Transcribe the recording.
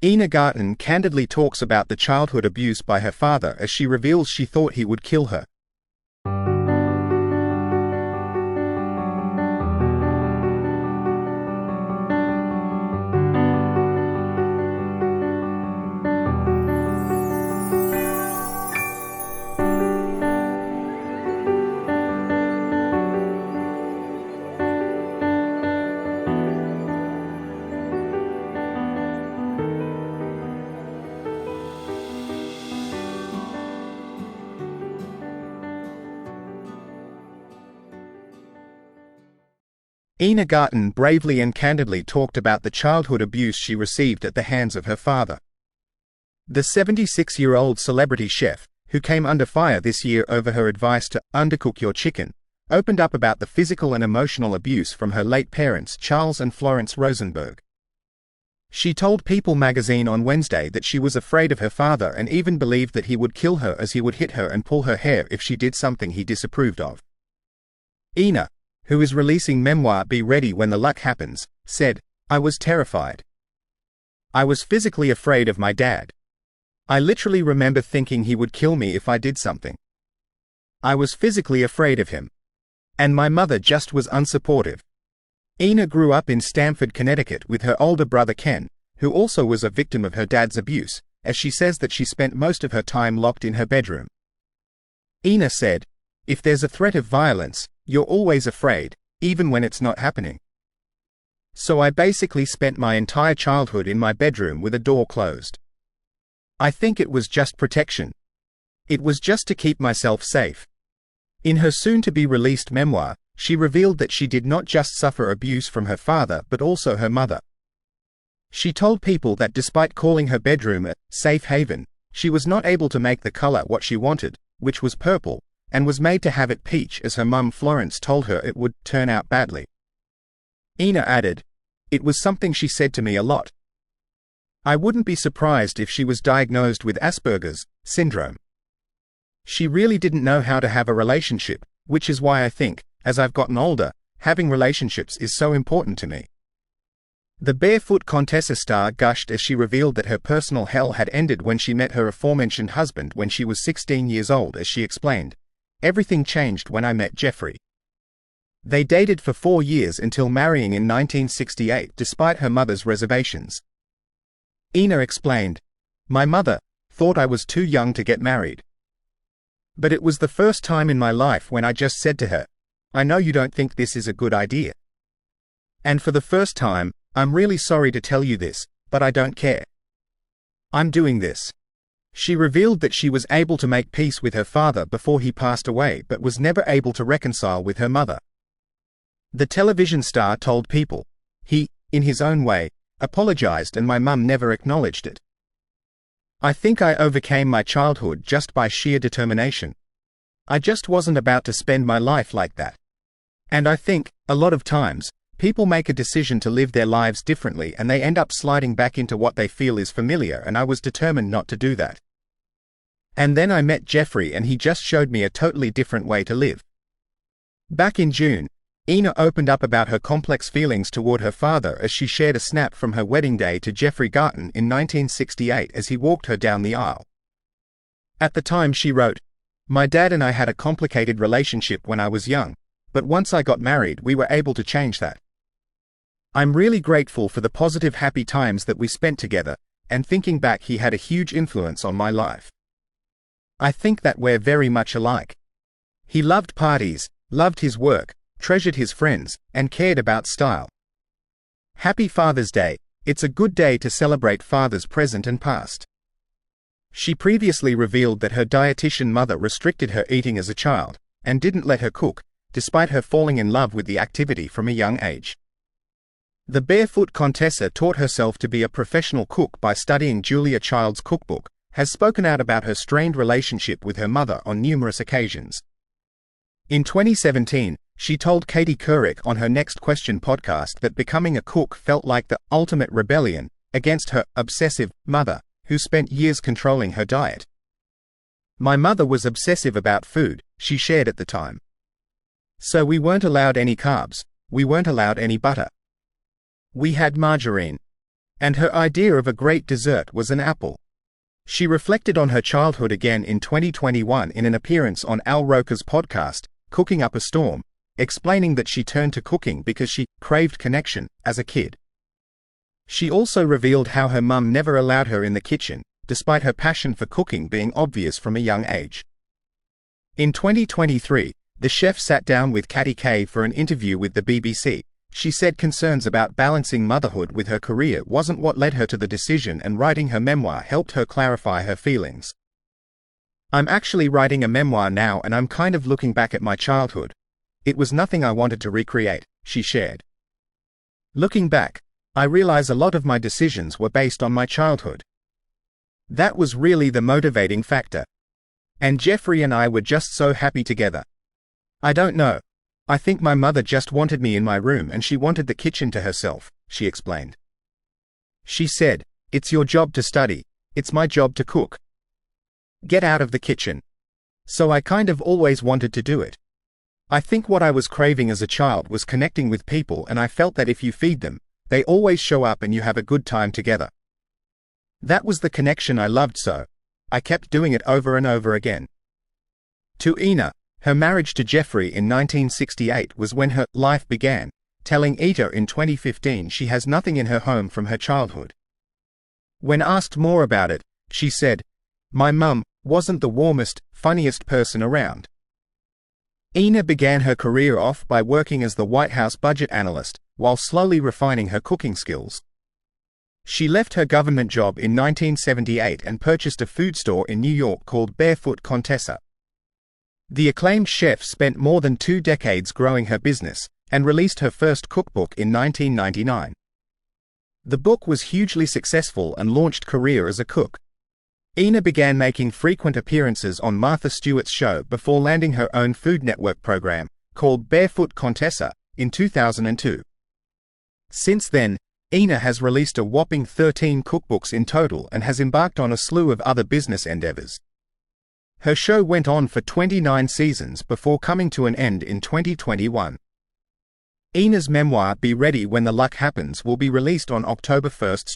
Garten candidly talks about the childhood abuse by her father as she reveals she thought he would kill her. Garten bravely and candidly talked about the childhood abuse she received at the hands of her father. The 76-year-old celebrity chef, who came under fire this year over her advice to undercook your chicken, opened up about the physical and emotional abuse from her late parents Charles and Florence Rosenberg. She told People magazine on Wednesday that she was afraid of her father and even believed that he would kill her as he would hit her and pull her hair if she did something he disapproved of. Ina, who is releasing memoir Be Ready When the Luck Happens, said, "I was terrified. I was physically afraid of my dad. I literally remember thinking he would kill me if I did something. I was physically afraid of him. And my mother just was unsupportive." Ina grew up in Stamford, Connecticut with her older brother Ken, who also was a victim of her dad's abuse, as she says that she spent most of her time locked in her bedroom. Ina said, "If there's a threat of violence, you're always afraid, even when it's not happening. So I basically spent my entire childhood in my bedroom with a door closed. I think it was just protection. It was just to keep myself safe." In her soon-to-be-released memoir, she revealed that she did not just suffer abuse from her father but also her mother. She told People that despite calling her bedroom a safe haven, she was not able to make the color what she wanted, which was purple, and was made to have it peach as her mum Florence told her it would turn out badly. Ina added, "It was something she said to me a lot. I wouldn't be surprised if she was diagnosed with Asperger's syndrome. She really didn't know how to have a relationship, which is why I think, as I've gotten older, having relationships is so important to me." The Barefoot Contessa star gushed as she revealed that her personal hell had ended when she met her aforementioned husband when she was 16 years old. As she explained, "Everything changed when I met Jeffrey. They dated for 4 years until marrying in 1968 despite her mother's reservations." Ina explained, "My mother thought I was too young to get married. But it was the first time in my life when I just said to her, 'I know you don't think this is a good idea. And for the first time, I'm really sorry to tell you this, but I don't care. I'm doing this.'" She revealed that she was able to make peace with her father before he passed away but was never able to reconcile with her mother. The television star told People, "He, in his own way, apologized and my mum never acknowledged it. I think I overcame my childhood just by sheer determination. I just wasn't about to spend my life like that. And I think, a lot of times, people make a decision to live their lives differently and they end up sliding back into what they feel is familiar, and I was determined not to do that. And then I met Jeffrey and he just showed me a totally different way to live." Back in June, Ina opened up about her complex feelings toward her father as she shared a snap from her wedding day to Jeffrey Garten in 1968 as he walked her down the aisle. At the time she wrote, "My dad and I had a complicated relationship when I was young, but once I got married we were able to change that. I'm really grateful for the positive happy times that we spent together, and thinking back he had a huge influence on my life. I think that we're very much alike. He loved parties, loved his work, treasured his friends, and cared about style. Happy Father's Day. It's a good day to celebrate fathers present and past." She previously revealed that her dietitian mother restricted her eating as a child, and didn't let her cook, despite her falling in love with the activity from a young age. The Barefoot Contessa taught herself to be a professional cook by studying Julia Child's cookbook, has spoken out about her strained relationship with her mother on numerous occasions. In 2017, she told Katie Couric on her Next Question podcast that becoming a cook felt like the ultimate rebellion against her obsessive mother, who spent years controlling her diet. "My mother was obsessive about food," she shared at the time. "So we weren't allowed any carbs, we weren't allowed any butter. We had margarine. And her idea of a great dessert was an apple. She reflected on her childhood again in 2021 in an appearance on Al Roker's podcast, Cooking Up a Storm, explaining that she turned to cooking because she craved connection as a kid. She also revealed how her mum never allowed her in the kitchen, despite her passion for cooking being obvious from a young age. In 2023, the chef sat down with Katty Kay for an interview with the BBC. She said concerns about balancing motherhood with her career wasn't what led her to the decision, and writing her memoir helped her clarify her feelings. "I'm actually writing a memoir now, and I'm kind of looking back at my childhood. It was nothing I wanted to recreate," she shared. "Looking back, I realize a lot of my decisions were based on my childhood. That was really the motivating factor. And Jeffrey and I were just so happy together. I don't know. I think my mother just wanted me in my room and she wanted the kitchen to herself," she explained. She said, "It's your job to study, it's my job to cook. Get out of the kitchen. So I kind of always wanted to do it. I think what I was craving as a child was connecting with people, and I felt that if you feed them, they always show up and you have a good time together. That was the connection I loved, so I kept doing it over and over again." To Ina, her marriage to Jeffrey in 1968 was when her life began, telling Ita in 2015 she has nothing in her home from her childhood. When asked more about it, she said, "My mum wasn't the warmest, funniest person around." Ina began her career off by working as the White House budget analyst, while slowly refining her cooking skills. She left her government job in 1978 and purchased a food store in New York called Barefoot Contessa. The acclaimed chef spent more than 2 decades growing her business, and released her first cookbook in 1999. The book was hugely successful and launched career as a cook. Ina began making frequent appearances on Martha Stewart's show before landing her own Food Network program, called Barefoot Contessa, in 2002. Since then, Ina has released a whopping 13 cookbooks in total and has embarked on a slew of other business endeavors. Her show went on for 29 seasons before coming to an end in 2021. Ina's memoir, Be Ready When the Luck Happens, will be released on October 1st.